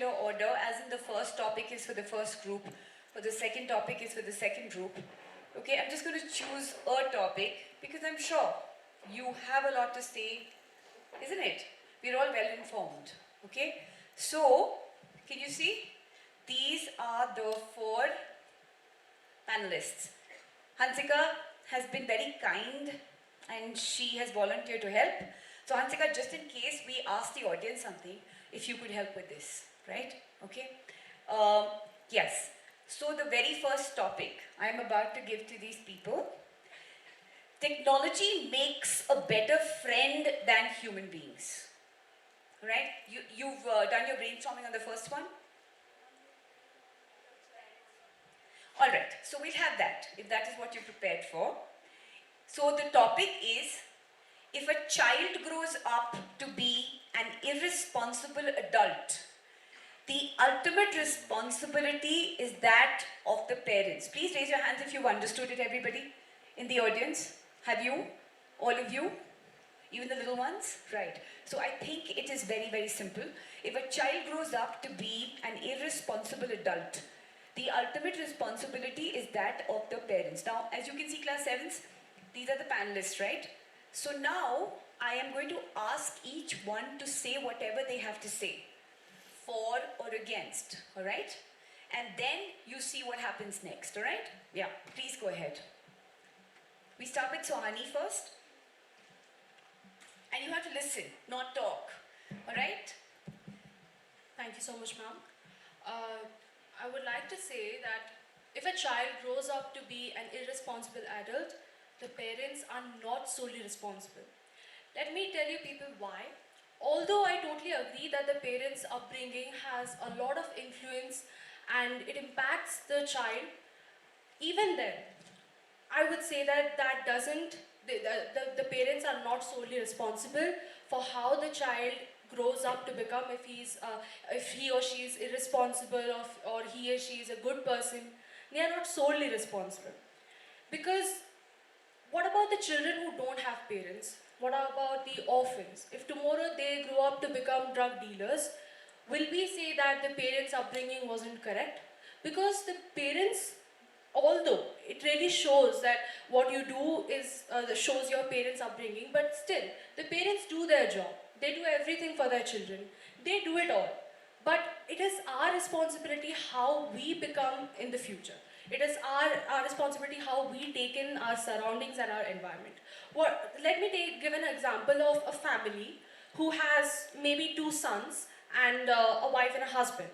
particular order, as in the first topic is for the first group, or the second topic is for the second group. Okay, I'm just going to choose a topic because I'm sure you have a lot to say, isn't it? We're all well informed. Okay, so can you see? These are the 4 panelists. Hansika has been very kind and she has volunteered to help. So Hansika, just in case we ask the audience something, if you could help with this, right? Okay. Yes. So the very first topic I am about to give to these people: technology makes a better friend than human beings. Right? You've done your brainstorming on the first one? All right, so we'll have that, if that is what you're prepared for. So the topic is, if a child grows up to be an irresponsible adult, the ultimate responsibility is that of the parents. Please raise your hands if you've understood it, everybody in the audience. Have you? All of you? Even the little ones? Right. So I think it is very, very simple. If a child grows up to be an irresponsible adult, the ultimate responsibility is that of the parents. Now, as you can see, class 7s, these are the panelists, right? So now, I am going to ask each one to say whatever they have to say, for or against, all right? And then you see what happens next, all right? Yeah, please go ahead. We start with Sohani first. And you have to listen, not talk, all right? Thank you so much, ma'am. I would like to say that if a child grows up to be an irresponsible adult, the parents are not solely responsible. Let me tell you people why. Although I totally agree that the parents' upbringing has a lot of influence and it impacts the child, even then, I would say that that doesn't, the parents are not solely responsible for how the child grows up to become, if he or she is irresponsible or he or she is a good person. They are not solely responsible. Because what about the children who don't have parents? What about the orphans? If tomorrow they grow up to become drug dealers, will we say that the parents' upbringing wasn't correct? Because the parents, although it really shows that what you do is shows your parents' upbringing, but still, the parents do their job. They do everything for their children. They do it all. But it is our responsibility how we become in the future. It is our responsibility how we take in our surroundings and our environment. Let me give an example of a family who has maybe 2 sons and a wife and a husband.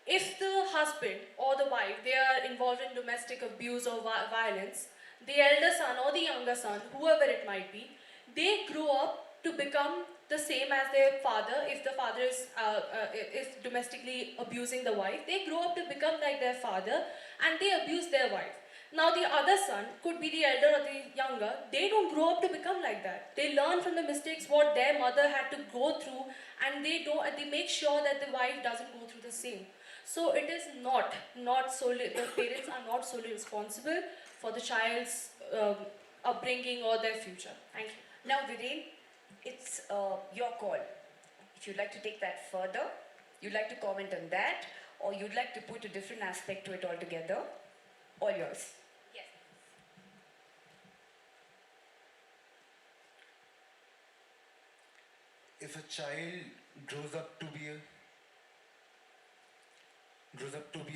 If the husband or the wife, they are involved in domestic abuse or violence, the elder son or the younger son, whoever it might be, they grow up to become the same as their father. If the father is domestically abusing the wife, they grow up to become like their father and they abuse their wife. Now the other son, could be the elder or the younger, they don't grow up to become like that. They learn from the mistakes what their mother had to go through, and they make sure that the wife doesn't go through the same. So it is not solely, the parents are not solely responsible for the child's upbringing or their future. Thank you. Now, Viren, it's your call. If you'd like to take that further, you'd like to comment on that, or you'd like to put a different aspect to it altogether, all yours. Yes. If a child grows up to be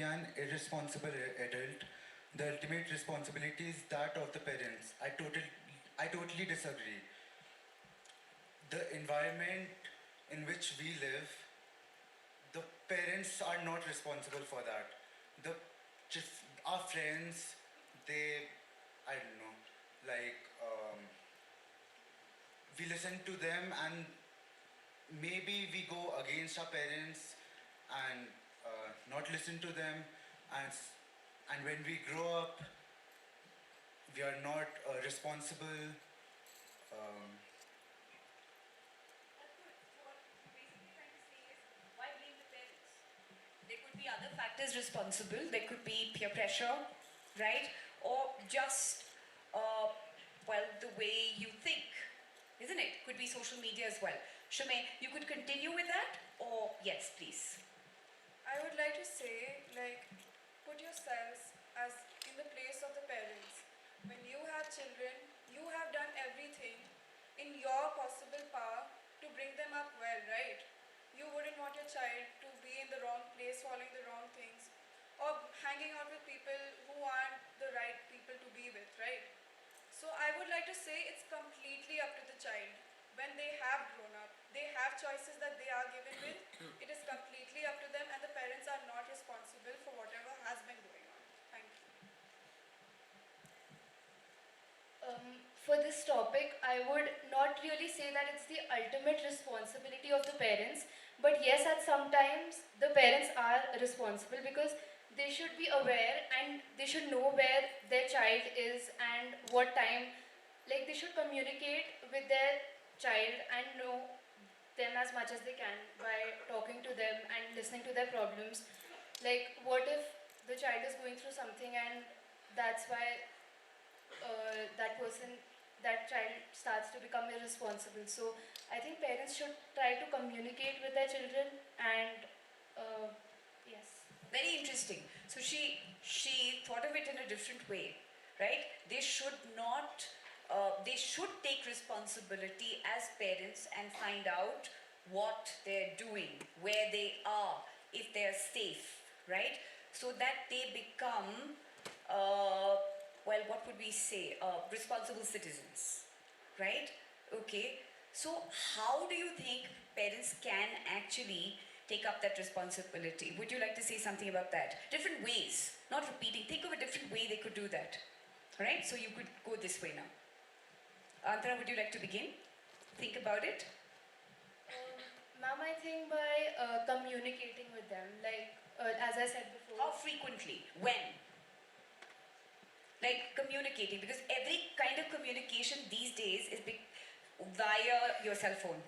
an irresponsible adult, the ultimate responsibility is that of the parents. I totally disagree. The environment in which we live, the parents are not responsible for that. Our friends, I don't know, we listen to them and maybe we go against our parents and not listen to them, and when we grow up, we are not responsible. There could be other factors responsible. There could be peer pressure, right? Or just, the way you think, isn't it? Could be social media as well. Shumay, you could continue with that? Or, yes, please. your possible power to bring them up well, right? You wouldn't want your child to be in the wrong place, following the wrong things, or hanging out with people who aren't the right people to be with, right? So I would like to say it's completely up to the child. When they have grown up, they have choices that they are given with. It is completely up to them, and the parents are not responsible for whatever has been going on. Thank you. For this topic, I would not really say that it's the ultimate responsibility of the parents, but yes, at sometimes the parents are responsible because they should be aware and they should know where their child is and what time. Like, they should communicate with their child and know them as much as they can by talking to them and listening to their problems. Like, what if the child is going through something and that's why that child starts to become irresponsible. So I think parents should try to communicate with their children and yes. Very interesting. So she thought of it in a different way, right? They should not. They should take responsibility as parents and find out what they're doing, where they are, if they're safe, right? So that they become, well, what would we say? Responsible citizens, right? Okay. So how do you think parents can actually take up that responsibility? Would you like to say something about that? Different ways, not repeating. Think of a different way they could do that. All right, so you could go this way now. Antara, would you like to begin? Think about it. Ma'am, I think by communicating with them, like as I said before. How frequently? When? Like communicating, because every kind of communication these days is via your cell phone.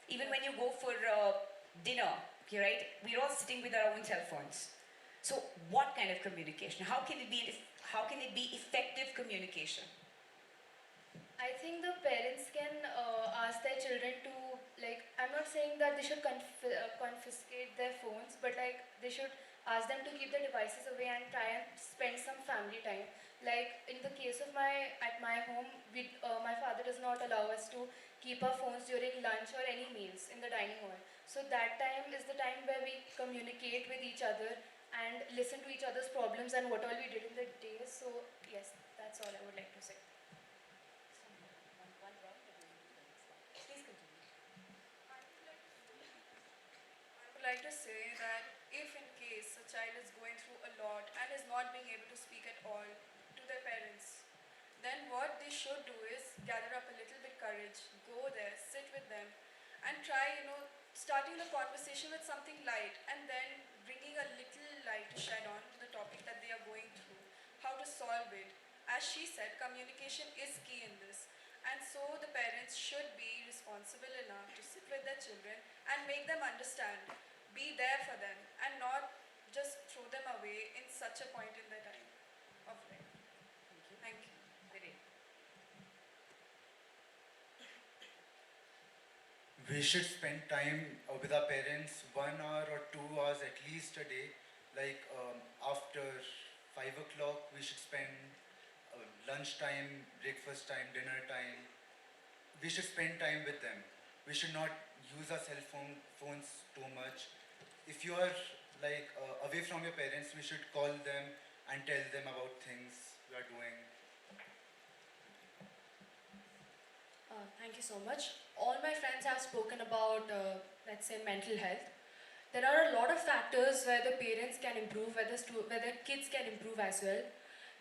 Even when you go for dinner, right? We're all sitting with our own cell phones. So, what kind of communication? How can it be? How can it be effective communication? I think the parents can ask their children to, like, I'm not saying that they should confiscate their phones, but like they should ask them to keep their devices away and try and spend some family time. Like in the case of at my home, my father does not allow us to keep our phones during lunch or any meals in the dining hall. So that time is the time where we communicate with each other and listen to each other's problems and what all we did in the day. So yes, that's all I would like to say. Please continue. I would like to say that if in case a child is going through a lot and is not being able to speak at all to their parents, then what they should do is gather up a little bit courage, go there, sit with them, and try, starting the conversation with something light and then bringing a little light to shed on to the topic that they are going through, how to solve it. As she said, communication is key in this. And so the parents should be responsible enough to sit with their children and make them understand, be there for them, and not just throw them away in such a point in their time of life. Thank you. Viren. We should spend time with our parents 1 hour or 2 hours at least a day. Like after 5 o'clock, we should spend lunchtime, breakfast time, dinner time. We should spend time with them. We should not use our phones too much. If you are like away from your parents, we should call them and tell them about things we are doing. Thank you so much. All my friends have spoken about, let's say, mental health. There are a lot of factors where the parents can improve, where the kids can improve as well.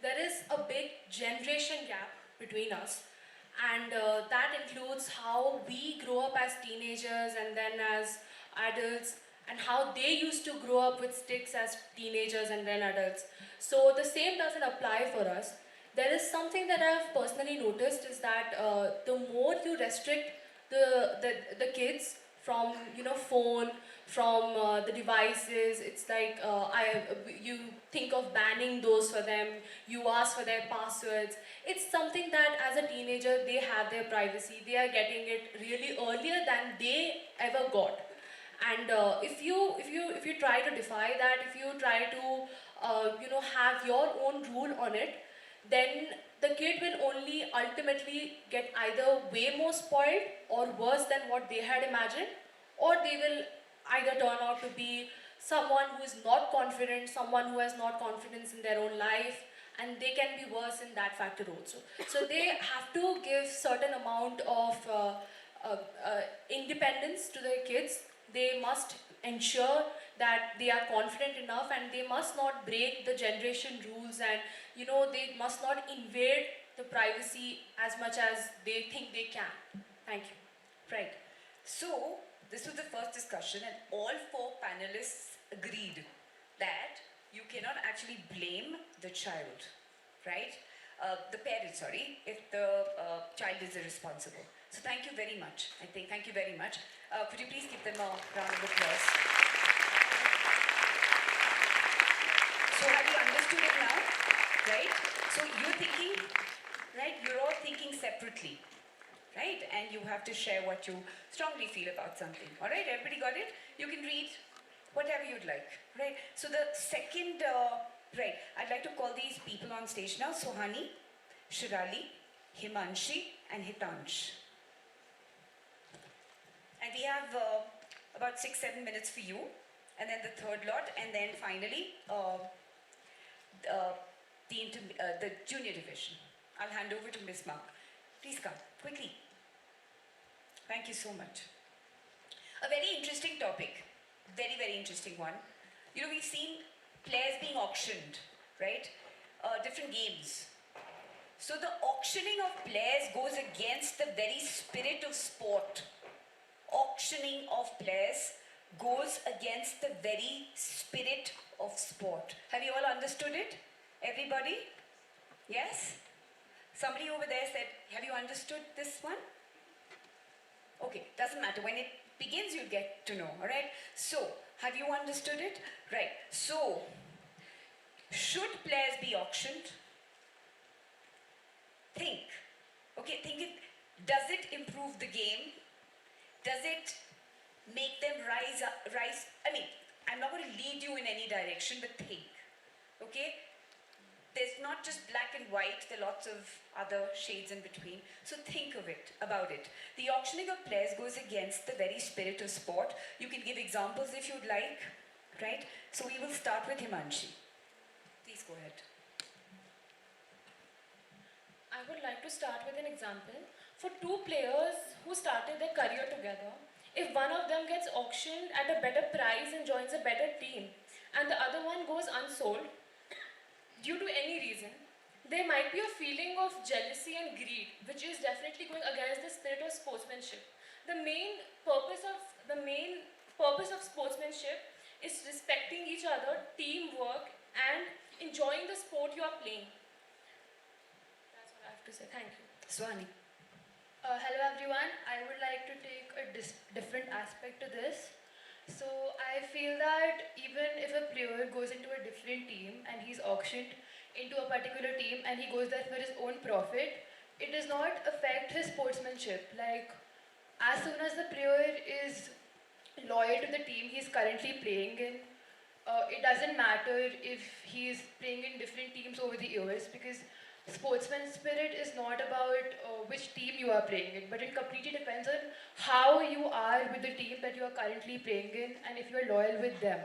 There is a big generation gap between us, and that includes how we grow up as teenagers and then as adults, and how they used to grow up with sticks as teenagers and then adults. So the same doesn't apply for us. There is something that I've personally noticed is that the more you restrict the kids from phone, from the devices, it's like you think of banning those for them, you ask for their passwords. It's something that as a teenager they have their privacy, they are getting it really earlier than they ever got. And if you try to defy that, if you try to have your own rule on it, then the kid will only ultimately get either way more spoiled or worse than what they had imagined, or they will either turn out to be someone who is not confident, someone who has not confidence in their own life, and they can be worse in that factor also. So they have to give certain amount of independence to their kids. They must ensure that they are confident enough, and they must not break the generation rules, and they must not invade the privacy as much as they think they can. Thank you. Right. So, this was the first discussion, and all four panelists agreed that you cannot actually blame the child, right? The parent, sorry, if the child is irresponsible. So, thank you very much. Thank you very much. Could you please give them a round of applause? So, have you understood it now? Right? So, you're thinking, right? You're all thinking separately. Right? And you have to share what you strongly feel about something. All right? Everybody got it? You can read whatever you'd like. Right? So the second, right, I'd like to call these people on stage now. Sohani, Shirali, Himanshi, and Hitansh. And we have about 6-7 minutes for you. And then the third lot. And then finally, the junior division. I'll hand over to Ms. Mark. Please come, quickly. Thank you so much. A very interesting topic. Very, very interesting one. We've seen players being auctioned, right? Different games. So the auctioning of players goes against the very spirit of sport. Auctioning of players goes against the very spirit of sport. Have you all understood it? Everybody? Yes? Somebody over there said, have you understood this one? Okay, doesn't matter. When it begins, you'll get to know, all right? So, have you understood it? Right. So, should players be auctioned? Think. Okay, think it. Does it improve the game? Does it make them rise? I mean, I'm not going to lead you in any direction, but think. Okay? There's not just black and white, there are lots of other shades in between. So think about it. The auctioning of players goes against the very spirit of sport. You can give examples if you'd like, right? So we will start with Himanshi. Please go ahead. I would like to start with an example. For two players who started their career together, if one of them gets auctioned at a better price and joins a better team, and the other one goes unsold, due to any reason, there might be a feeling of jealousy and greed, which is definitely going against the spirit of sportsmanship. The main purpose of sportsmanship is respecting each other, teamwork, and enjoying the sport you are playing. That's what I have to say. Thank you. Swani. Hello everyone, I would like to take a different aspect to this. So I feel that even if a player goes into a different team and he's auctioned into a particular team and he goes there for his own profit, it does not affect his sportsmanship. Like, as soon as the player is loyal to the team he's currently playing in, it doesn't matter if he's playing in different teams over the years, because sportsman spirit is not about which team you are playing in, but it completely depends on how you are with the team that you are currently playing in and if you are loyal with them.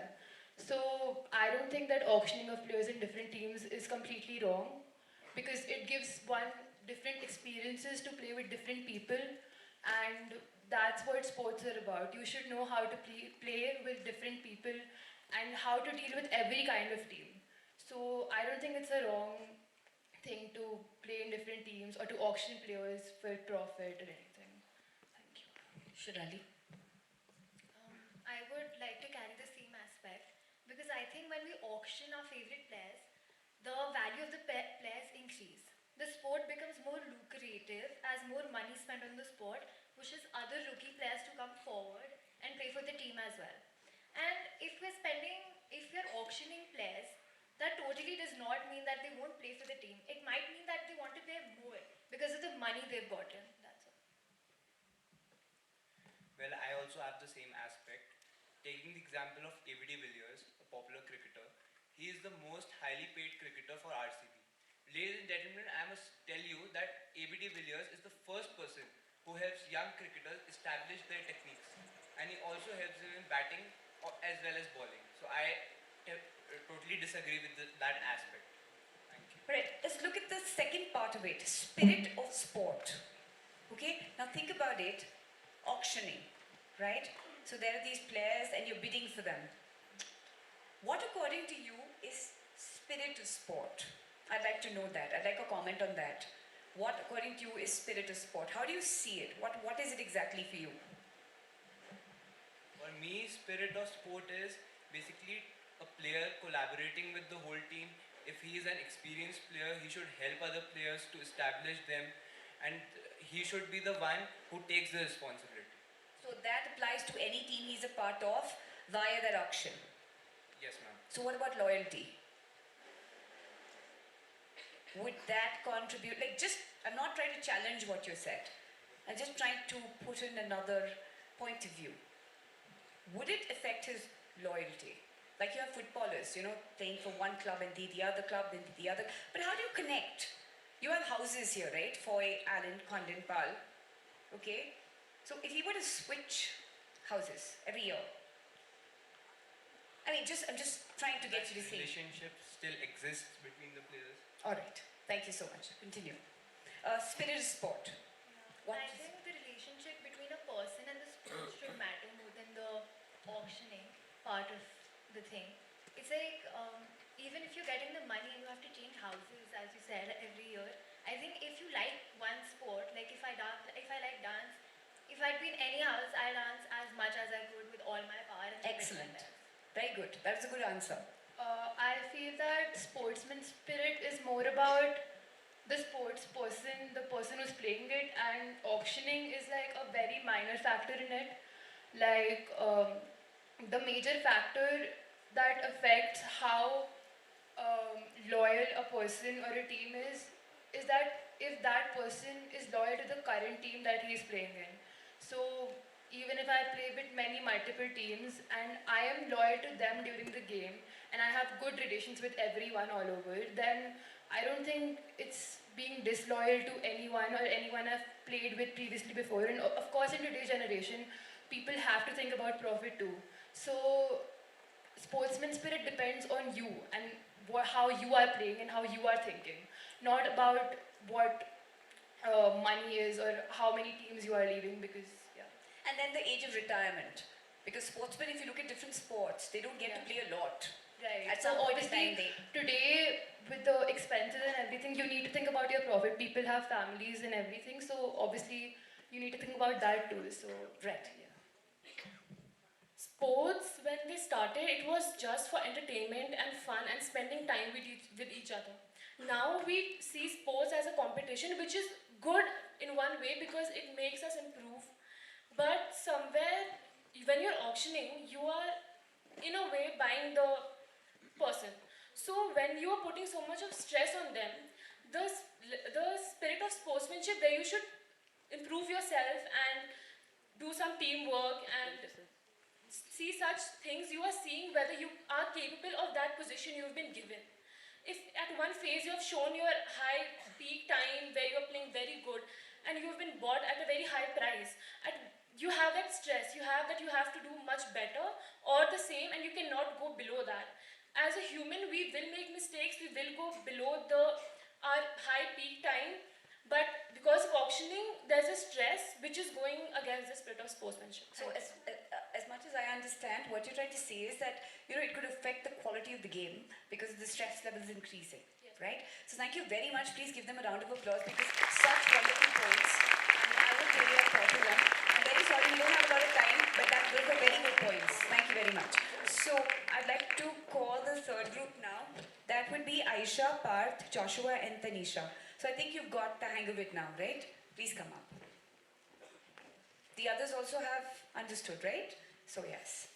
So I don't think that auctioning of players in different teams is completely wrong, because it gives one different experiences to play with different people, and that's what sports are about. You should know how to play with different people and how to deal with every kind of team. So I don't think it's a wrong thing to play in different teams or to auction players for profit or anything. Thank you. Shirali. I would like to carry the same aspect, because I think when we auction our favorite players, the value of the players increase. The sport becomes more lucrative as more money spent on the sport, pushes other rookie players to come forward and play for the team as well. And if we're auctioning players, that totally does not mean that they won't play for the team. It might mean that they want to play more because of the money they've gotten. That's all. Well, I also have the same aspect. Taking the example of ABD Villiers, a popular cricketer, he is the most highly paid cricketer for RCB. ladies and gentlemen, I must tell you that ABD Villiers is the first person who helps young cricketers establish their techniques, and he also helps them in batting as well as bowling. So totally disagree with that aspect. Thank you. Right, let's look at the second part of it, spirit of sport. Okay, now think about it, auctioning, right? So there are these players and you're bidding for them. What according to you is spirit of sport? I'd like to know that. I'd like a comment on that. What according to you is spirit of sport? How do you see it? What is it exactly for you? For me, spirit of sport is basically a player collaborating with the whole team. If he is an experienced player, he should help other players to establish them, and he should be the one who takes the responsibility. So that applies to any team he's a part of via that auction. Yes, ma'am. So what about loyalty? Would that contribute? I'm not trying to challenge what you said. I'm just trying to put in another point of view. Would it affect his loyalty? Like you have footballers, playing for one club and the other club, then the other. But how do you connect? You have houses here, right? Foy, Allen, Condon, Pal. Okay? So if you were to switch houses every year, I'm just trying to get you to see. Relationship still exists between the players. All right. Thank you so much. Continue. Spirit of sport. What I is- think the relationship between a person and the sport should matter more than the auctioning part of the thing. It's like even if you're getting the money and you have to change houses, as you said, every year. I think if you like one sport, like if I like dance, if I'd be in any house, I dance as much as I could with all my power and Excellent. commitment. Very good. That's a good answer. I feel that sportsman spirit is more about the sports person, the person who's playing it, and auctioning is like a very minor factor in it. Like the major factor that affects how loyal a person or a team is that if that person is loyal to the current team that he is playing in. So even if I play with many multiple teams and I am loyal to them during the game and I have good relations with everyone all over, then I don't think it's being disloyal to anyone or anyone I've played with previously before. And of course, in today's generation, people have to think about profit too. So sportsman spirit depends on you and how you are playing and how you are thinking, not about what money is or how many teams you are leaving. Because And then the age of retirement. Because sportsmen, if you look at different sports, they don't get to play a lot. right. At So some point in obviously time, today with the expenses and everything, you need to think about your profit. People have families and everything, so obviously you need to think about that too. So Right. Sports, when they started, it was just for entertainment and fun and spending time with each other. Now we see sports as a competition, which is good in one way because it makes us improve. But somewhere, when you're auctioning, you are in a way buying the person. So when you are putting so much of stress on them, the spirit of sportsmanship, where you should improve yourself and do some teamwork and see such things, you are seeing whether you are capable of that position you've been given. If at one phase you have shown your high peak time where you are playing very good and you have been bought at a very high price, you have that stress, you have to do much better or the same, and you cannot go below that. As a human, we will make mistakes, we will go below our high peak time, but because of auctioning, there's a stress which is going against the spirit of sportsmanship. So as much as I understand, what you're trying to say is that it could affect the quality of the game because the stress level is increasing, right? So thank you very much. Please give them a round of applause because such wonderful points. I would really have thought of them. I'm very sorry we don't have a lot of time, but those are very good points. Thank you very much. So I'd like to call the third group now. That would be Aisha, Parth, Joshua, and Tanisha. So I think you've got the hang of it now, right? Please come up. The others also have understood, right? So yes.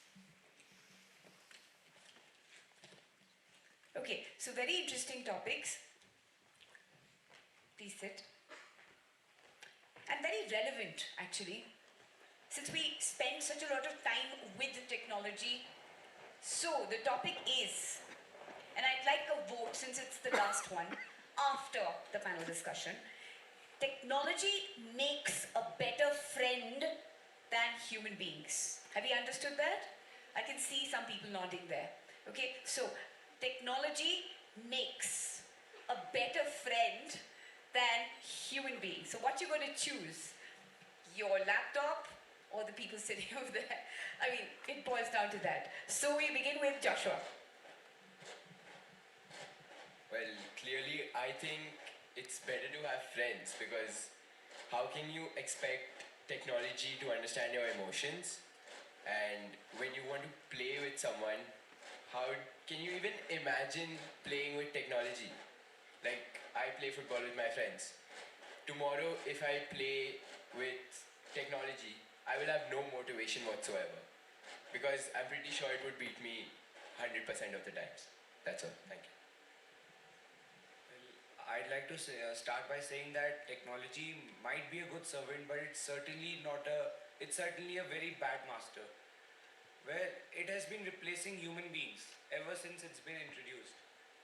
Okay, so very interesting topics. Please sit. And very relevant, actually, since we spend such a lot of time with technology. So the topic is, and I'd like a vote since it's the last one, after the panel discussion. Technology makes a better friend than human beings. Have you understood that? I can see some people nodding there. Okay, so technology makes a better friend than human beings. So what you're going to choose? Your laptop or the people sitting over there? I mean, it boils down to that. So we begin with Joshua. Well, clearly, I think it's better to have friends because how can you expect technology to understand your emotions? And when you want to play with someone, how can you even imagine playing with technology? Like, I play football with my friends. Tomorrow, if I play with technology, I will have no motivation whatsoever because I'm pretty sure it would beat me 100% of the times. That's all. Thank you. I'd like to start by saying that technology might be a good servant, but it's certainly not a. It's certainly a very bad master, where it has been replacing human beings ever since it's been introduced.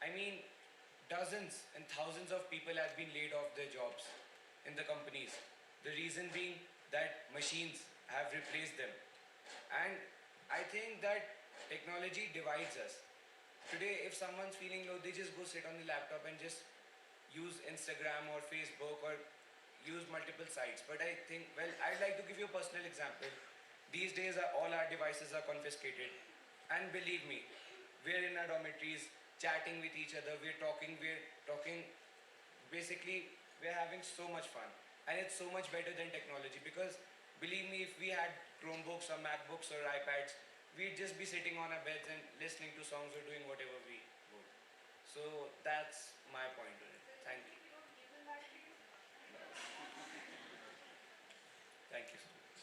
I mean, dozens and thousands of people have been laid off their jobs in the companies. The reason being that machines have replaced them, and I think that technology divides us. Today, if someone's feeling low, they just go sit on the laptop and just use Instagram or Facebook or use multiple sites. But I think, well, I'd like to give you a personal example. These days, all our devices are confiscated. And believe me, we're in our dormitories chatting with each other, we're talking, basically, we're having so much fun. And it's so much better than technology because believe me, if we had Chromebooks or MacBooks or iPads, we'd just be sitting on our beds and listening to songs or doing whatever we would. So that's my point on it. Thank you. Thank you so much.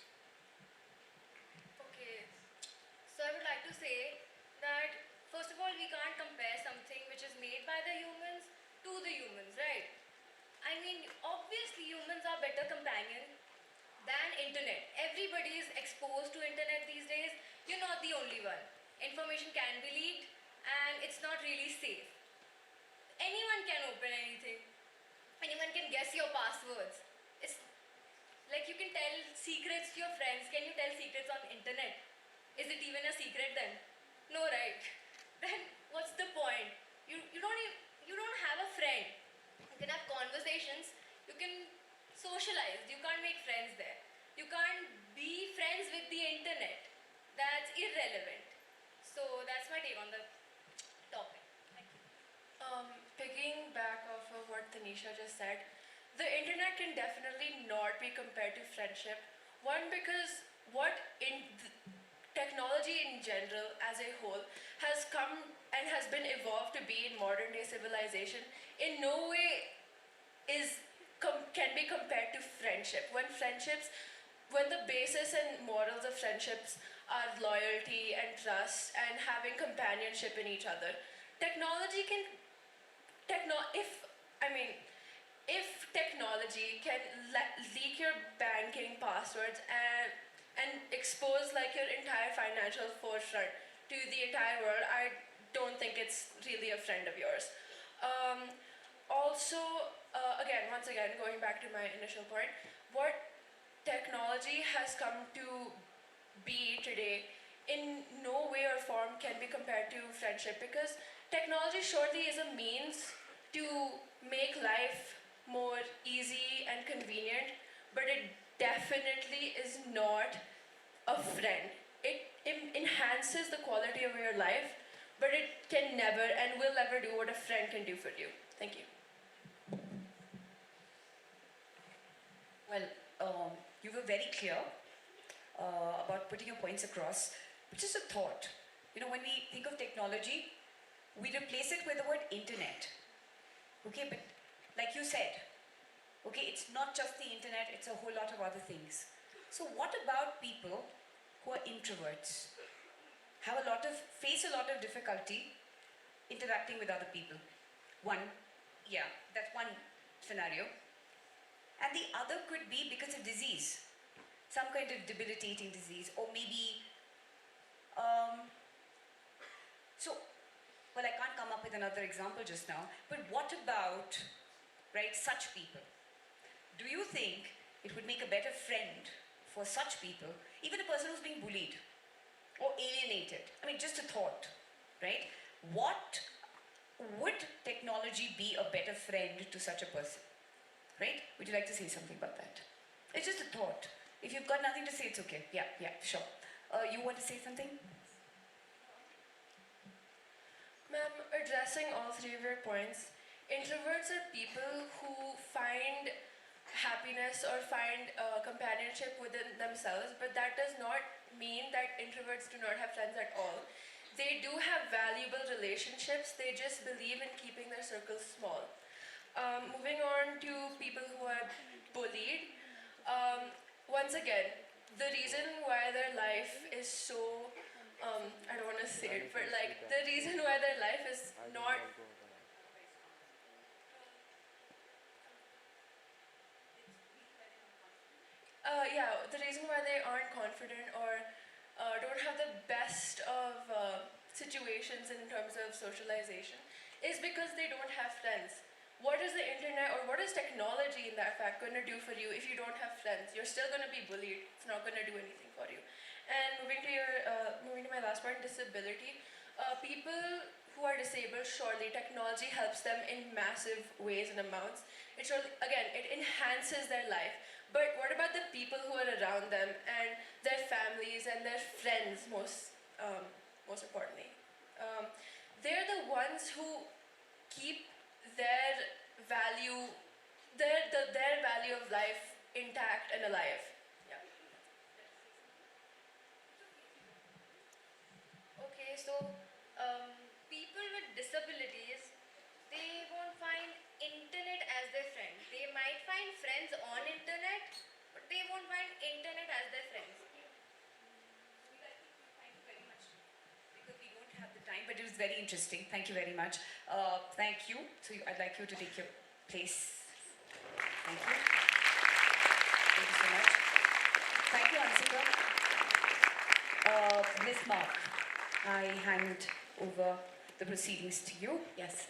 Okay, so I would like to say that first of all, we can't compare something which is made by the humans to the humans, right? I mean, obviously humans are better companion than internet. Everybody is exposed to internet these days. You're not the only one. Information can be leaked and it's not really safe. Anyone can open anything. Anyone can guess your passwords. It's like you can tell secrets to your friends. Can you tell secrets on internet? Is it even a secret then? No, right? Then what's the point? You don't have a friend. You can have conversations. You can socialize. You can't make friends there. You can't be friends with the internet. That's irrelevant. So that's my take on the topic. Thank you. Picking back off of what Tanisha just said, the internet can definitely not be compared to friendship. One, because what in technology in general as a whole has come and has been evolved to be in modern day civilization in no way can be compared to friendship. When the basis and morals of friendships are loyalty and trust and having companionship in each other, technology can if technology can leak your banking passwords and expose like your entire financial forefront to the entire world, I don't think it's really a friend of yours. Also, once again, going back to my initial point, what technology has come to be today in no way or form can be compared to friendship because technology surely is a means to make life more easy and convenient, but it definitely is not a friend. It enhances the quality of your life, but it can never and will never do what a friend can do for you. Thank you. Well, you were very clear about putting your points across. But just a thought. You know, when we think of technology, we replace it with the word internet. Okay, but like you said, okay, it's not just the internet, it's a whole lot of other things. So what about people who are introverts, face a lot of difficulty interacting with other people? That's one scenario. And the other could be because of disease, some kind of debilitating disease, or maybe, well, I can't come up with another example just now, but what about right, such people, do you think it would make a better friend for such people, even a person who's being bullied or alienated? I mean, just a thought, right? What would technology be a better friend to such a person, right? Would you like to say something about that? It's just a thought. If you've got nothing to say, it's okay. Yeah, sure. You want to say something? Ma'am, addressing all three of your points, introverts are people who find happiness or find companionship within themselves, but that does not mean that introverts do not have friends at all. They do have valuable relationships, they just believe in keeping their circles small. Moving on to people who are bullied, once again, the reason why their life is so, I don't want to say it, but like the reason why their life is not yeah, the reason why they aren't confident or don't have the best of situations in terms of socialization is because they don't have friends. What is the internet or what is technology in that fact going to do for you if you don't have friends? You're still going to be bullied. It's not going to do anything for you. And moving to my last point, disability. People who are disabled, surely technology helps them in massive ways and amounts. It surely, again, it enhances their life. But what about the people who are around them and their families and their friends, most importantly? They're the ones who keep their value, their value of life intact and alive. Yeah. Okay, so people with disabilities, they won't find internet as their friend. They might find friends on internet, but they won't find internet as their friends. Thank you very much. Because we don't have the time, but it was very interesting. Thank you very much. Thank you. So I'd like you to take your place. Thank you. Thank you so much. Thank you, Ansika. Ms. Mark, I hand over the proceedings to you. Yes.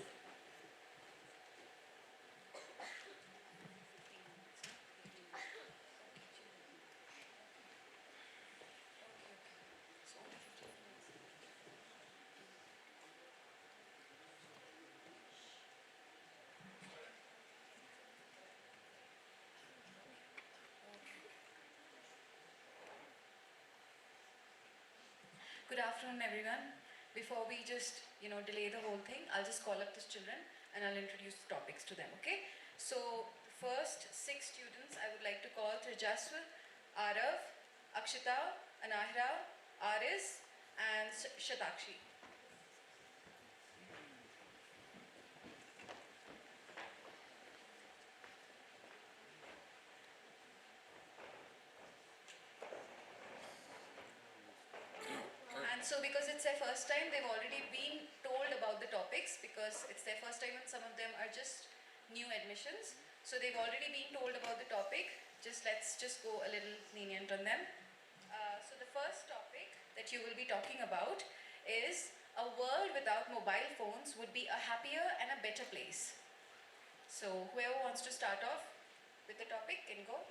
Good afternoon, everyone. Before we just, delay the whole thing, I'll just call up these children and I'll introduce the topics to them, okay? So, first 6 students I would like to call Tejaswa, Arav, Akshita, Anahra, Aris, and Shatakshi. And so because it's their first time, they've already been told about the topics because it's their first time and some of them are just new admissions. So they've already been told about the topic. Let's just go a little lenient on them. So the first topic that you will be talking about is a world without mobile phones would be a happier and a better place. So whoever wants to start off with the topic can go.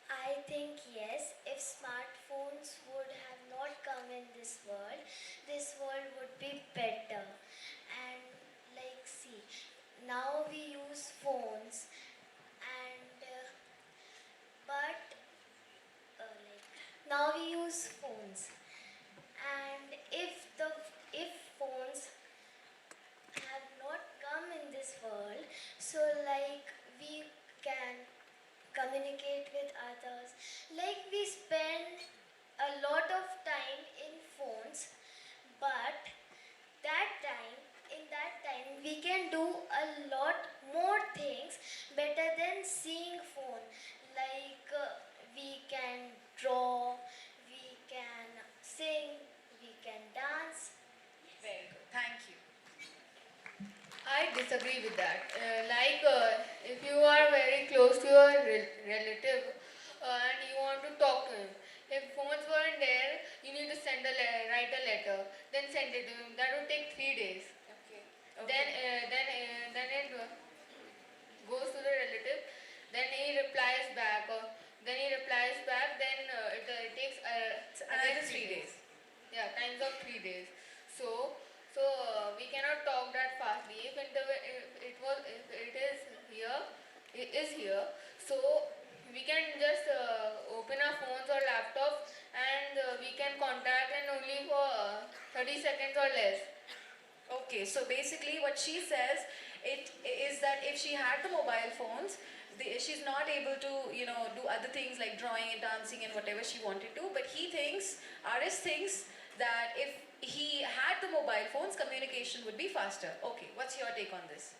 I think yes, if smartphones would have not come in this world would be better. And like, see, now we use phones, and but like now we use phones, and if phones have not come in this world, so like we can communicate with others. Like we spend a lot of time in phones, but in that time, we can do a lot more things better than seeing phone. Like we can draw, we can sing, we can dance. Very good. Thank you. I disagree with that. If you are very close to your relative and you want to talk to him, if phones weren't there, you need to write a letter, then send it to him. That would take 3 days. Okay. Then it goes to the relative. Then he replies back. It takes Another again 3 days. Yeah, times of 3 days. So we cannot talk that fastly. If it is here. So we can just open our phones or laptops and we can contact and only for 30 seconds or less. Okay, so basically what she says it is that if she had the mobile phones, she's not able to, do other things like drawing and dancing and whatever she wanted to. But Aris thinks that if he had the mobile phones, communication would be faster. Okay, what's your take on this?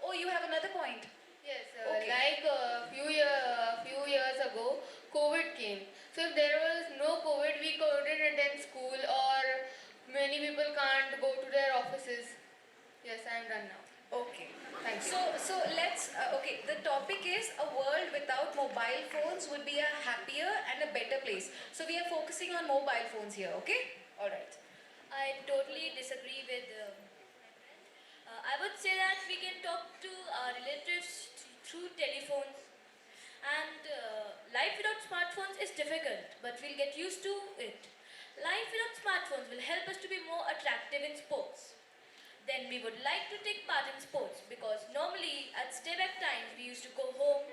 Oh, you have another point. Yes, Okay. like a few years ago, COVID came. So if there was no COVID, we couldn't attend school or many people can't go to their offices. Yes, I am done now. Okay. Thank you. So let's, okay, the topic is a world without mobile phones would be a happier and a better place. So we are focusing on mobile phones here, okay? Alright. I totally disagree with I would say that we can talk to our relatives through telephones, and life without smartphones is difficult, but we'll get used to it. Life without smartphones will help us to be more attractive in sports. Then we would like to take part in sports because normally at stay-back times we used to go home,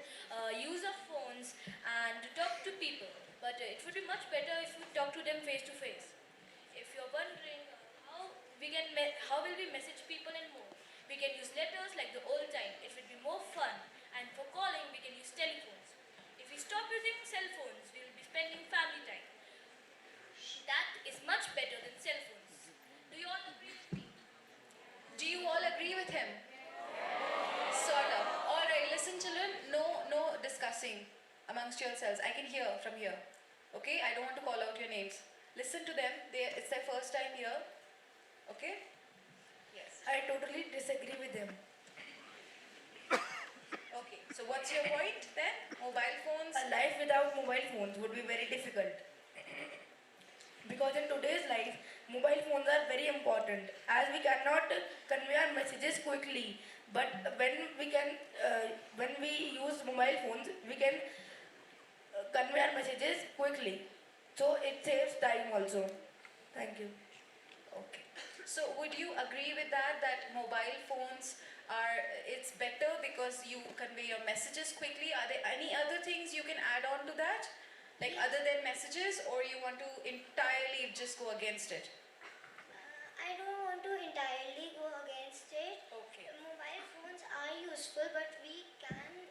use our phones and to talk to people. But it would be much better if we talk to them face to face. If you're wondering how will we message people and more, we can use letters like the old time. It would be more fun. And for calling, we can use telephones. If we stop using cell phones, we will be spending family time. That is much better than cell phones. Do you all agree with me? Do you all agree with him? Sort of. Alright, listen children, no discussing amongst yourselves. I can hear from here. Okay, I don't want to call out your names. Listen to them, it's their first time here. Okay? Yes. I totally disagree with him. Okay, so what's your point then? Mobile phones? A life without mobile phones would be very difficult. Because in today's life, mobile phones are very important as we cannot convey our messages quickly. But when we use mobile phones, we can convey our messages quickly. So it saves time also. Thank you. Okay. So would you agree with that mobile phones it's better because you convey your messages quickly? Are there any other things you can add on to that? Like other than messages, or you want to entirely just go against it? I don't want to entirely go against it. Okay. Mobile phones are useful, but we can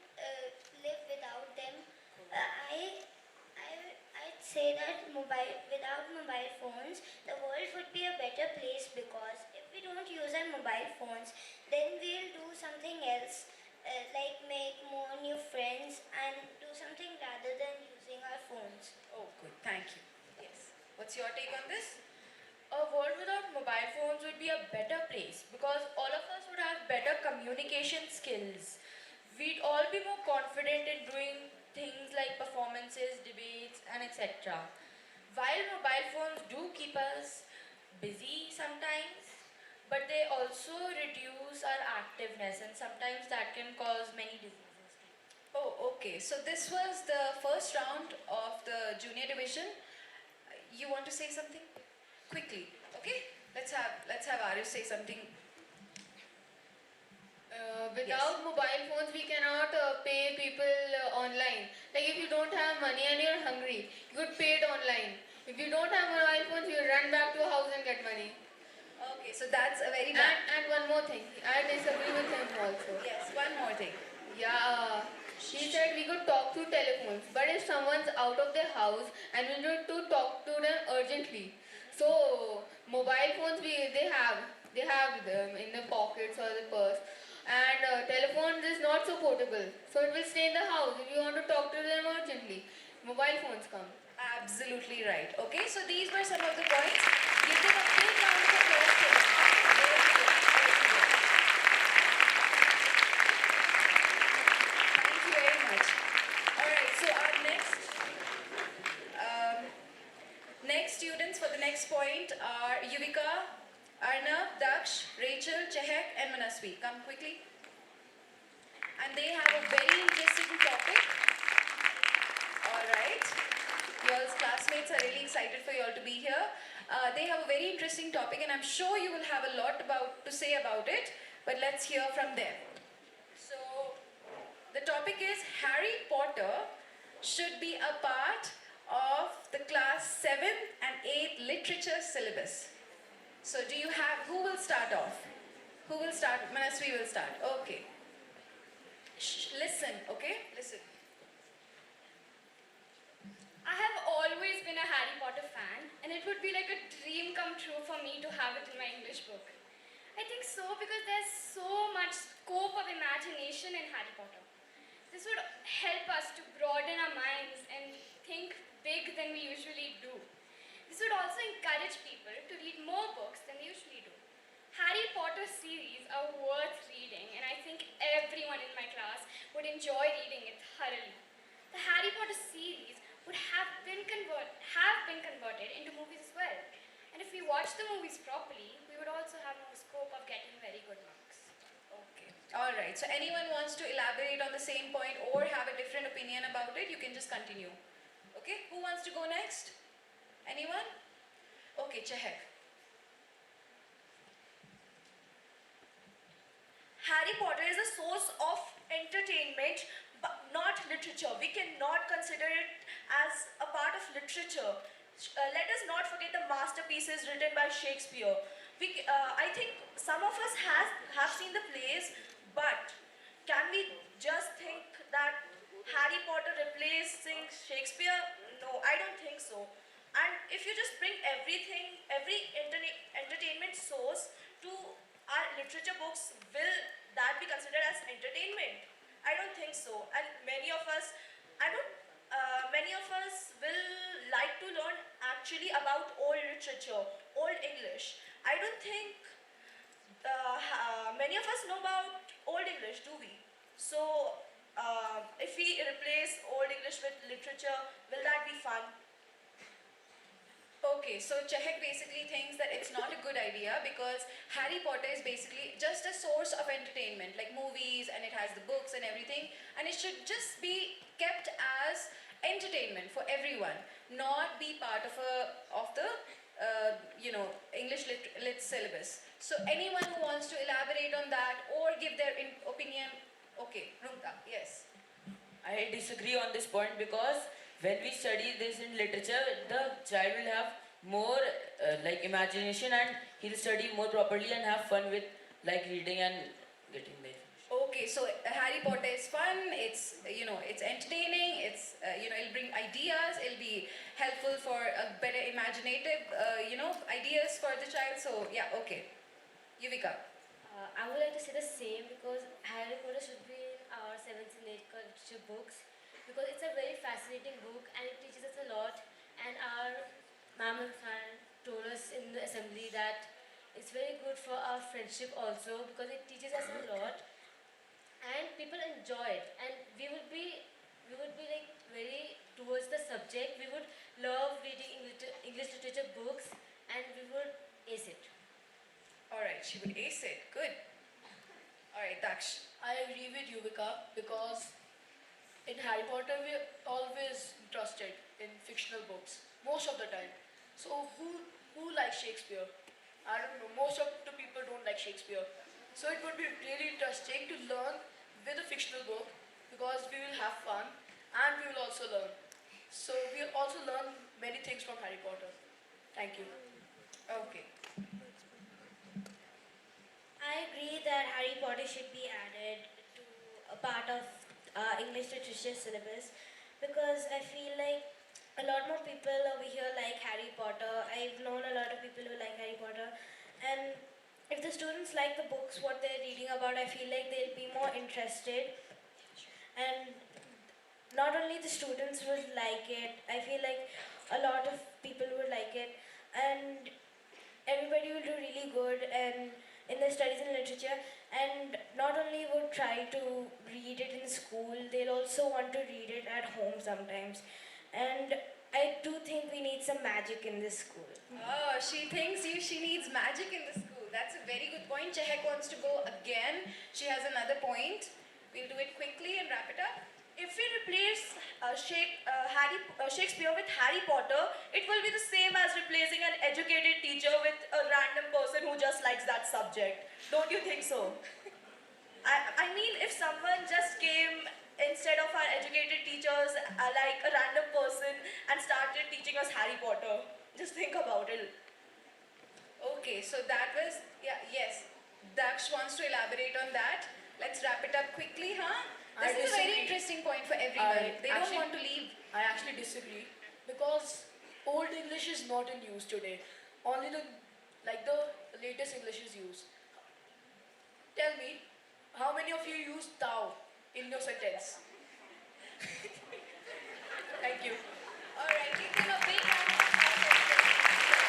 live without them. I'd say that without mobile phones, the world would be a better place because if we don't use our mobile phones, then we'll do something else, like make more new friends and do something rather than using our phones. Oh, good. Thank you. Yes. What's your take on this? A world without mobile phones would be a better place because all of us would have better communication skills. We'd all be more confident in doing things like performances, debates, and etc. While mobile phones do keep us busy sometimes, but they also reduce our activeness, and sometimes that can cause many diseases. Oh, okay. So this was the first round of the junior division. You want to say something? Quickly, okay? Let's have Arish say something. Without mobile phones, we cannot pay people online. Like if you don't have money and you're hungry, you could pay it online. If you don't have mobile phones, you run back to a house and get money. Okay, so that's a very And one more thing, I disagree with him also. Yes, one more thing. Yeah, he said we could talk through telephones, but if someone's out of their house and we need to talk to them urgently, so mobile phones they have them in the pockets or the purse, and telephones is not so portable, so it will stay in the house. If you want to talk to them urgently, mobile phones come. Absolutely right. Okay, so these were some of the points. Give them a big round of applause for them. Very good. Thank you very much. Alright, so our next students for the the next point are Yuvika, Arnav, Daksh, Rachel, Chehek, and Manasvi. Come quickly. And they have a very interesting topic. All right. Y'all's classmates are really excited for y'all to be here. They have a very interesting topic, and I'm sure you will have a lot to say about it. But let's hear from them. So, the topic is Harry Potter should be a part of the class 7th and 8th literature syllabus. So, do you have, who will start off? Who will start? Manasvi will start. Okay. Listen, okay? Listen. I have always been a Harry Potter fan, and it would be like a dream come true for me to have it in my English book. I think so because there's so much scope of imagination in Harry Potter. This would help us to broaden our minds and think big than we usually do. This would also encourage people to read more books than they usually do. Harry Potter series are worth reading, and I think everyone in my class would enjoy reading it thoroughly. The Harry Potter series would have been converted into movies as well. And if we watch the movies properly, we would also have more scope of getting very good marks. Okay. All right. So, anyone wants to elaborate on the same point or have a different opinion about it, you can just continue. Okay. Who wants to go next? Anyone? Okay, Chehek. Harry Potter is a source of entertainment, but not literature. We cannot consider it as a part of literature. Let us not forget the masterpieces written by Shakespeare. I think some of us have seen the plays, but can we just think that Harry Potter replacing Shakespeare? No, I don't think so. And if you just bring every entertainment source to our literature books, will that be considered as entertainment? I don't think so. And many of us, many of us will like to learn actually about old literature, old English. I don't think many of us know about old English, do we? So, if we replace old English with literature, will that be fun? Okay, so Chehek basically thinks that it's not a good idea because Harry Potter is basically just a source of entertainment, like movies, and it has the books and everything, and it should just be kept as entertainment for everyone, not be part of the English lit syllabus. So anyone who wants to elaborate on that or give their opinion, okay, Rumta, yes. I disagree on this point because when we study this in literature, the child will have more like imagination and he'll study more properly and have fun with like reading and getting the information. Okay, so Harry Potter is fun. It's it's entertaining. It's it'll bring ideas. It'll be helpful for a better imaginative ideas for the child. So yeah, okay. Yuvika. I would like to say the same because Harry Potter should be in our 7th and 8th culture books because it's a very fascinating book and it teaches us a lot. And our ma'am and fan told us in the assembly that it's very good for our friendship also because it teaches us a lot and people enjoy it and we would be like very towards the subject. We would love reading English literature books and we would ace it. All right, she would ace it. Good. All right, Daksh. I agree with Yuvika because in Harry Potter we are always interested in fictional books most of the time. So who likes Shakespeare? I don't know. Most of the people don't like Shakespeare. So it would be really interesting to learn with a fictional book because we will have fun and we will also learn. So we will also learn many things from Harry Potter. Thank you. Okay. I agree that Harry Potter should be added to a part of English literature syllabus because I feel like a lot more people over here like Harry Potter. I've known a lot of people who like Harry Potter, and if the students like the books, what they're reading about, I feel like they'll be more interested. And not only the students would like it, I feel like a lot of people would like it, and everybody will do really good and in their studies in literature, and not only would try to read it in school, they'll also want to read it at home sometimes. And I do think we need some magic in this school. Oh, she thinks she needs magic in the school. That's a very good point. Chehek wants to go again. She has another point. We'll do it quickly and wrap it up. If we replace Shakespeare with Harry Potter, it will be the same as replacing an educated teacher with a random person who just likes that subject. Don't you think so? I mean, if someone just came instead of our educated teachers, like a random person, and started teaching us Harry Potter, just think about it. Okay, so that was, yeah, yes. Daksh wants to elaborate on that. Let's wrap it up quickly, huh? I This is a very disagree. interesting point for everyone. They don't want to leave. I actually disagree because old English is not in use today. Only the latest English is used. Tell me, how many of you use thou in your sentence? Thank you. Alright, give them a big round of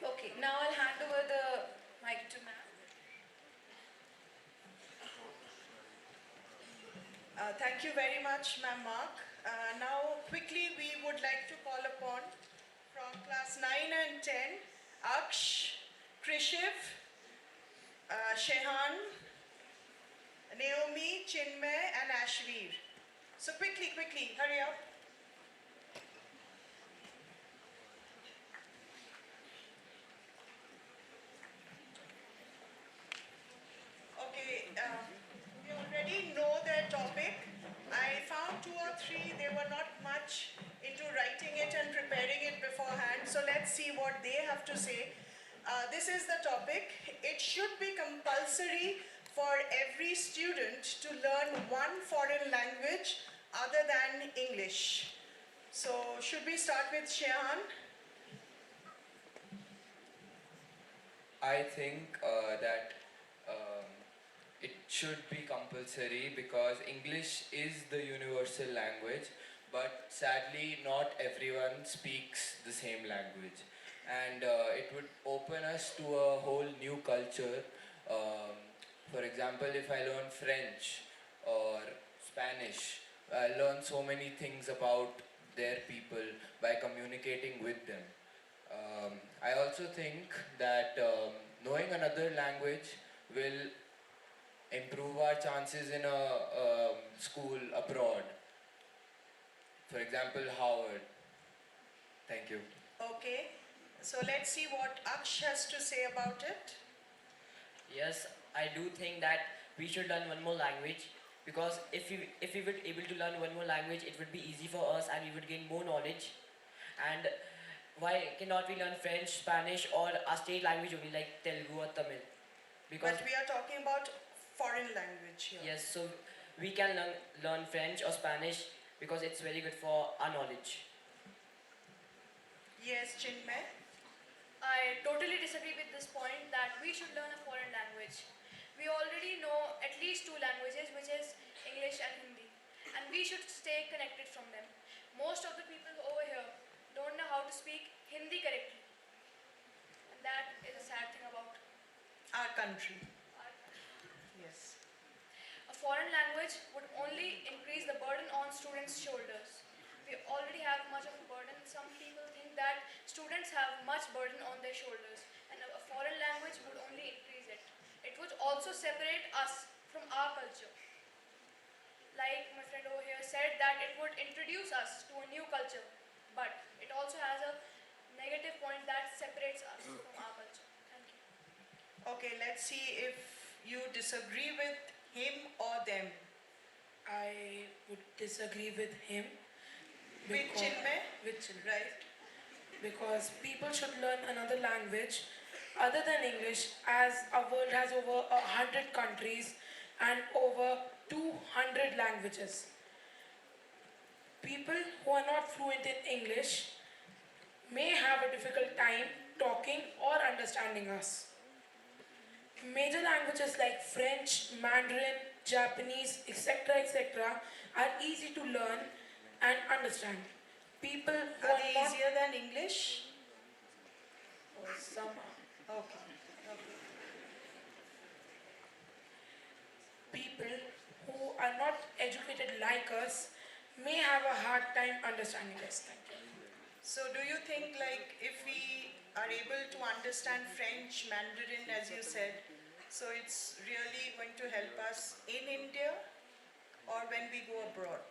Okay, now I'll hand over the mic to ma'am. Thank you very much, Ma'am Mark. Now, quickly, we would like to call upon from class 9 and 10, Aksh, Krishiv, Shehan, Naomi, Chinmay, and Ashveer. So quickly, hurry up. Okay, we already know their topic. I found 2 or 3, they were not much into writing it and preparing it beforehand. So let's see what they have to say. This is the topic. It should be compulsory for every student to learn one foreign language other than English. So should we start with Shehan? I think that um, it should be compulsory because English is the universal language, but sadly, not everyone speaks the same language. And it would open us to a whole new culture. Um, for example, if I learn French or Spanish, I learn so many things about their people by communicating with them. I also think that knowing another language will improve our chances in a school abroad. For example, Howard. Thank you. Okay, so let's see what Aksh has to say about it. Yes, I do think that we should learn one more language because if we were able to learn one more language, it would be easy for us and we would gain more knowledge. And why cannot we learn French, Spanish, or a state language only like Telugu or Tamil? Because But we are talking about foreign language here. yes, so we can learn French or Spanish because it's very good for our knowledge. Yes, Chinmay? I totally disagree with this point that we should learn a foreign language. We already know at least 2 languages, which is English and Hindi, and we should stay connected from them. Most of the people over here don't know how to speak Hindi correctly, and that is a sad thing about Our country. our country. Yes. A foreign language would only increase the burden on students' shoulders. We already have much of a burden. Some people think that students have much burden on their shoulders, and a foreign language would only increase it. It would also separate us from our culture. Like my friend over here said, that it would introduce us to a new culture, but it also has a negative point that separates us from our culture. Thank you. Okay, let's see if you disagree with him or them. I would disagree with him. With Chinmay? With Chinmay. Right. Because people should learn another language other than English, as our world has over 100 countries and over 200 languages. People who are not fluent in English may have a difficult time talking or understanding us. Major languages like French, Mandarin, Japanese, etc., are easy to learn and understand. People who Are are they not easier than English? somehow. Okay. Okay. People who are not educated like us may have a hard time understanding us. Thank you. So do you think like if we are able to understand French, Mandarin as you said, so it's really going to help us in India or when we go abroad?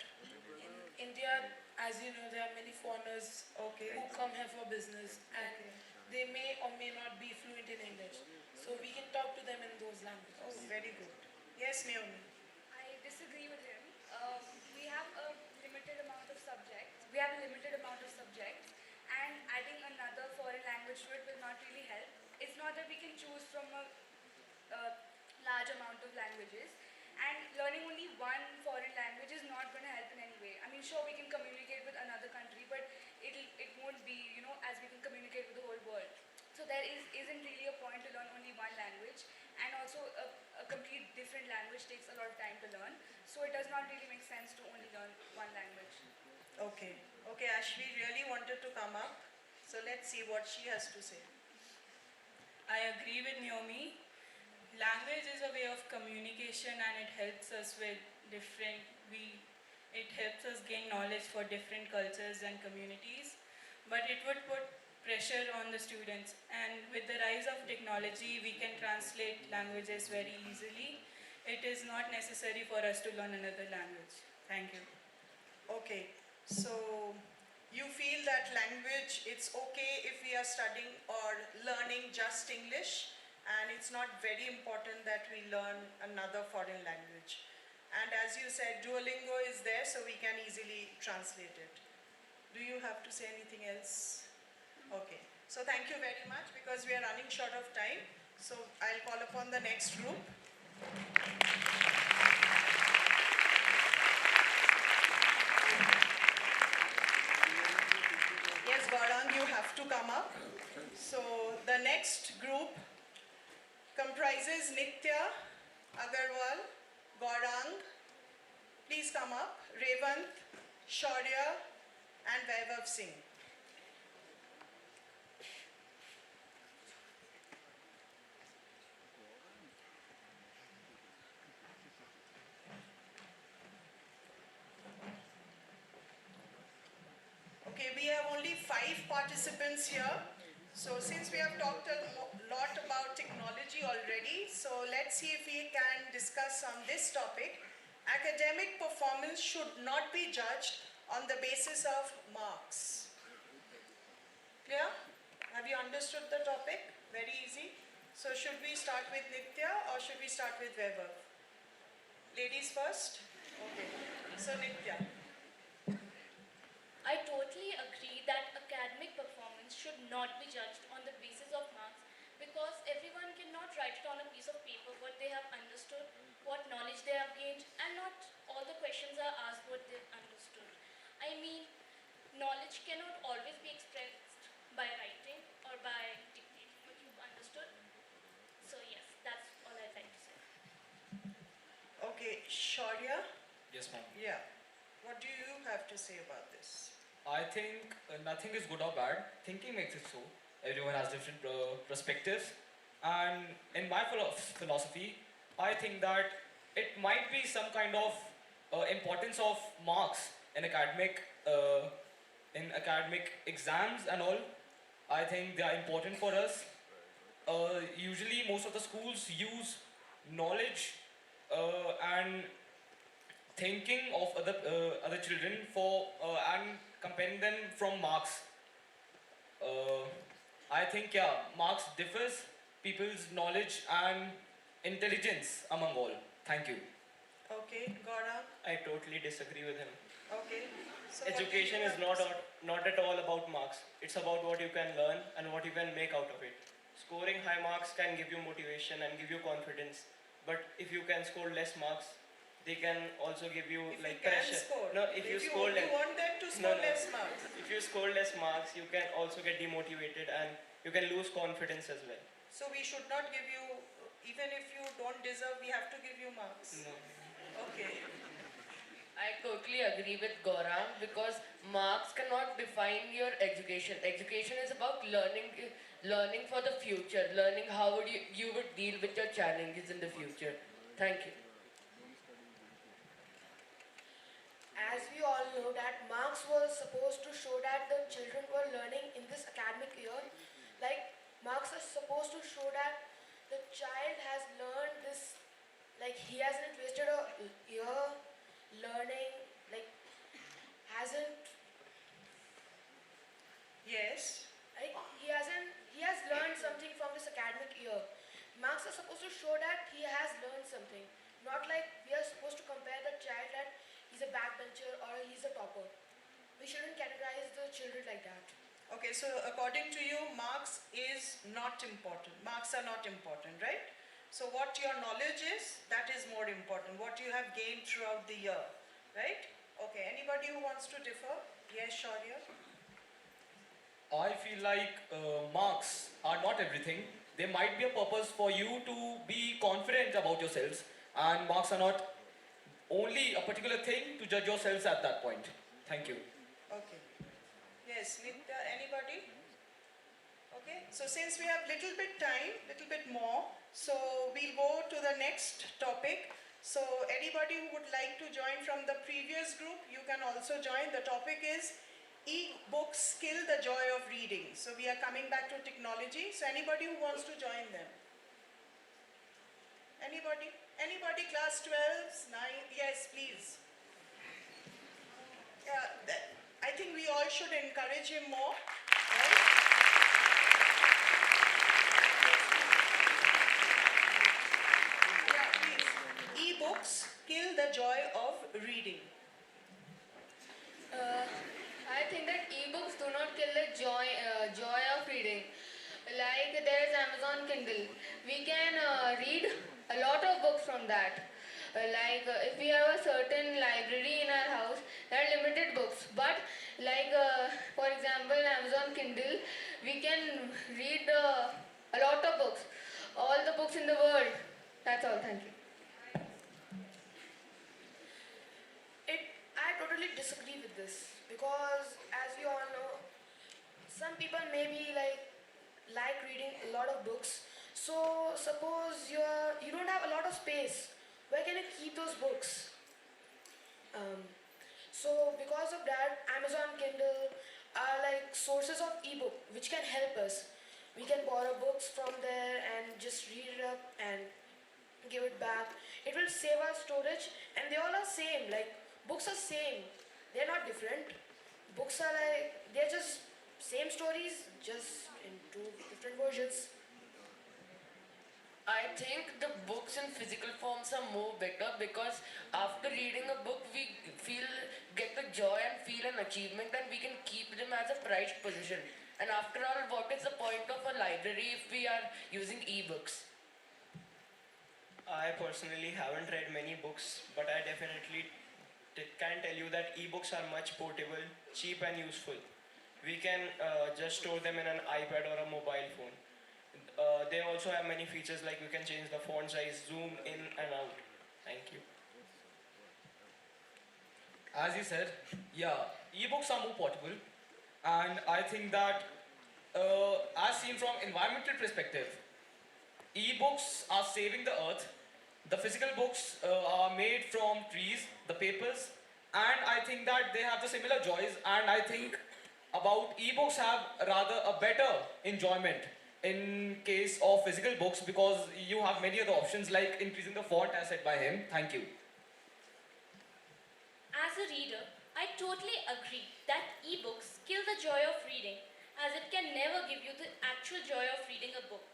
In India, as you know, there are many foreigners Okay. who come here for business and they may or may not be fluent in English. So we can talk to them in those languages. Oh, very good. Yes, Naomi. I disagree with him. We have a limited amount of subjects. We have a limited amount of subjects, and adding another foreign language to it will not really help. It's not that we can choose from a large amount of languages, and learning only one foreign language is not going to help in any way. I mean, sure, we can communicate with another country, but it won't be, as we can communicate with the whole world. So there isn't really a point to learn only one language, and also a complete different language takes a lot of time to learn. So it does not really make sense to only learn one language. Okay. Okay, Ashvi really wanted to come up. So let's see what she has to say. I agree with Naomi. Language is a way of communication and it helps us with it helps us gain knowledge for different cultures and communities, but it would put pressure on the students, and with the rise of technology we can translate languages very easily. It is not necessary for us to learn another language. Thank you. Okay, so you feel that language, it's okay if we are studying or learning just English, and it's not very important that we learn another foreign language. And as you said, Duolingo is there, so we can easily translate it. Do you have to say anything else? Okay, so thank you very much because we are running short of time. So I'll call upon the next group. Yes, Gaurang, you have to come up. So the next group comprises Nitya Agarwal, Gaurang, please come up, Revant, Shaurya, and Vaibhav Singh. Okay, we have only 5 participants here. So since we have talked a lot about technology already, so let's see if we can discuss on this topic. Academic performance should not be judged on the basis of marks. Clear? Have you understood the topic? Very easy. So should we start with Nitya or should we start with Vaibhav? Ladies first? Okay. So Nitya. I totally agree that academic performance should not be judged on the basis of marks, because everyone cannot write it on a piece of paper what they have understood, what knowledge they have gained, and not all the questions are asked what they've understood. I mean, knowledge cannot always be expressed by writing or by dictating what you've understood. So yes, that's all I'd like to say. Okay, Shaurya? Yes, ma'am. Yeah. What do you have to say about this? I think nothing is good or bad. Thinking makes it so. Everyone has different perspectives. And in my philosophy, I think that it might be some kind of importance of marks in academic exams and all. I think they are important for us. Usually, most of the schools use knowledge and thinking of other children and comparing them from marks. Uh, I think marks differs people's knowledge and intelligence among all. Thank you. Okay, Gaurav? I totally disagree with him. Okay. So what do Education you is have not to say? not at all about marks. It's about what you can learn and what you can make out of it. Scoring high marks can give you motivation and give you confidence. But if you can score less marks, they can also give you If like you can pressure. score. No, if you score you less. want them to score less marks. If you score less marks, you can also get demotivated and you can lose confidence as well. So we should not give you, even if you don't deserve, we have to give you marks. No. Okay. I totally agree with Gaurang because marks cannot define your education. Education is about learning for the future, learning how you would deal with your challenges in the future. Thank you. As we all know that marks was supposed to show that the children were learning in this academic year. Like marks are supposed to show that the child has learned this, like he hasn't wasted a year learning, like hasn't, Yes. like he has learned something from this academic year. Marks are supposed to show that he has learned something, not like we are supposed to compare the child that he's a backbencher or he's a topper. We shouldn't categorize the children like that. Okay, so according to you, marks is not important. Marks are not important, right? So what your knowledge is, that is more important. What you have gained throughout the year, right? Okay, anybody who wants to differ? Yes, Shaurya? I feel like marks are not everything. There might be a purpose for you to be confident about yourselves, and marks are not only a particular thing to judge yourselves at that point. Thank you. Okay. Yes, Nitya, anybody? Okay, so since we have little bit time, little bit more, so we'll go to the next topic. So anybody who would like to join from the previous group, you can also join. The topic is e-books kill the joy of reading. So we are coming back to technology. So anybody who wants to join them? Anybody? Anybody class 12s, 9? Yes, please. Yeah, I think we all should encourage him more. Right? Yeah, please. E-books kill the joy of reading. I think that ebooks do not kill the joy of reading. Like there is Amazon Kindle. We can read a lot of books from that. If we have a certain library in our house, there are limited books. But for example, Amazon Kindle, we can read a lot of books, all the books in the world. That's all. Thank you. I totally disagree with this because, as we all know, some people maybe like reading a lot of books. So suppose you don't have a lot of space. Where can you keep those books? So because of that, Amazon Kindle are like sources of ebook which can help us. We can borrow books from there and just read it up and give it back. It will save our storage, and they all are same. Like books are same. They're not different. Books are they're just same stories, just in two different versions. I think the books in physical forms are more better because after reading a book we get the joy and feel an achievement, and we can keep them as a prized possession. And after all, what is the point of a library if we are using e-books? I personally haven't read many books, but I definitely can tell you that ebooks are much portable, cheap, and useful. We can just store them in an iPad or a mobile phone. They also have many features like we can change the font size, zoom in and out. Thank you. As you said, yeah, ebooks are more portable, and I think that, as seen from environmental perspective, ebooks are saving the earth. The physical books are made from trees, the papers, and I think that they have the similar joys. And I think about ebooks have rather a better enjoyment in case of physical books because you have many other options like increasing the font as said by him. Thank you. As a reader, I totally agree that ebooks kill the joy of reading, as it can never give you the actual joy of reading a book.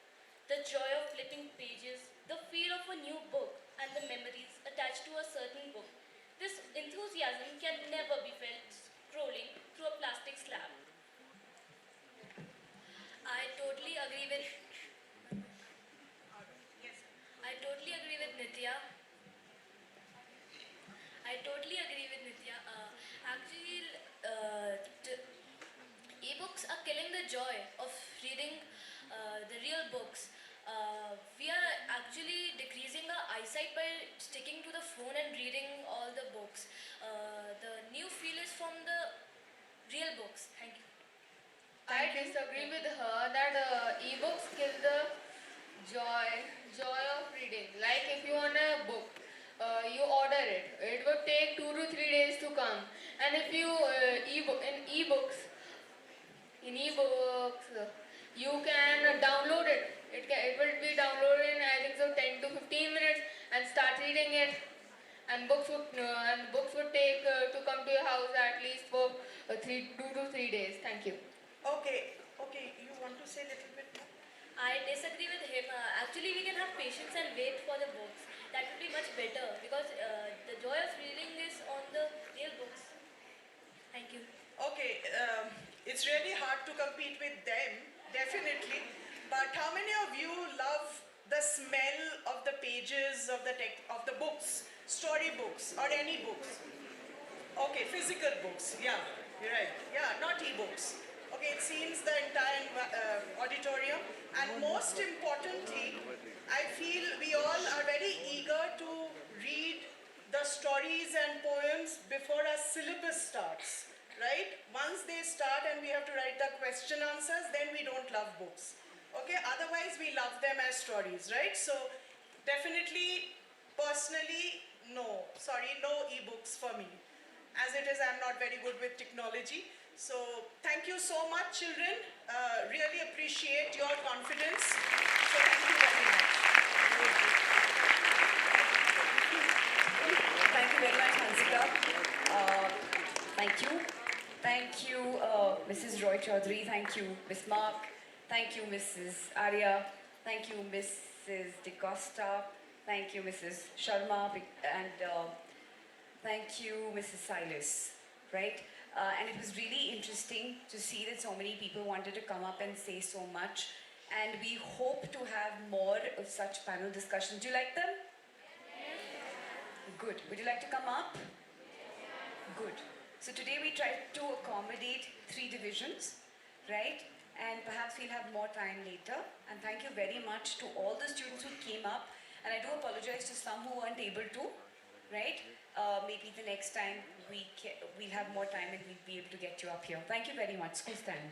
The joy of flipping pages, the feel of a new book, and the memories attached to a certain book. This enthusiasm can never be felt scrolling through a plastic slab. I totally agree with I totally agree with Nitya. I totally agree with Nitya. Actually, ebooks are killing the joy of reading the real books. We are actually decreasing our eyesight by sticking to the phone and reading all the books. the new feel is from the real books. Thank you. I disagree with her that ebooks kill the joy of reading. Like if you want a book, you order it. It would take 2 to 3 days to come. And if you in ebooks, you can download it. It will be downloaded in I think so 10 to 15 minutes and start reading it. And books would take to come to your house at least for 2 to 3 days. Thank you. Okay, you want to say a little bit more? I disagree with him. Actually, we can have patience and wait for the books. That would be much better because the joy of reading is on the real books. Thank you. Okay, it's really hard to compete with them, definitely. But how many of you love the smell of the pages of the books, story books, or any books? Okay, physical books. Yeah, you're right. Yeah, not e-books. Okay, it seems the entire auditorium. And most importantly, I feel we all are very eager to read the stories and poems before our syllabus starts, right? Once they start and we have to write the question answers, then we don't love books. Okay, otherwise we love them as stories, right? So definitely, personally, no. Sorry, no e-books for me. As it is, I'm not very good with technology. So thank you so much, children. Really appreciate your confidence. So thank you very much. Thank you very much, Hansika. Thank you. Thank you, Mrs. Roy Chaudhary. Thank you, Miss Mark. Thank you, Mrs. Arya. Thank you, Mrs. DeCosta. Thank you, Mrs. Sharma. And thank you, Mrs. Silas. Right? And it was really interesting to see that so many people wanted to come up and say so much. And we hope to have more of such panel discussions. Do you like them? Good. Would you like to come up? Good. So today we tried to accommodate 3 divisions, right? And perhaps we'll have more time later. And thank you very much to all the students who came up. And I do apologize to some who weren't able to, right? Maybe the next time we'll have more time and we'll be able to get you up here. Thank you very much. School stand.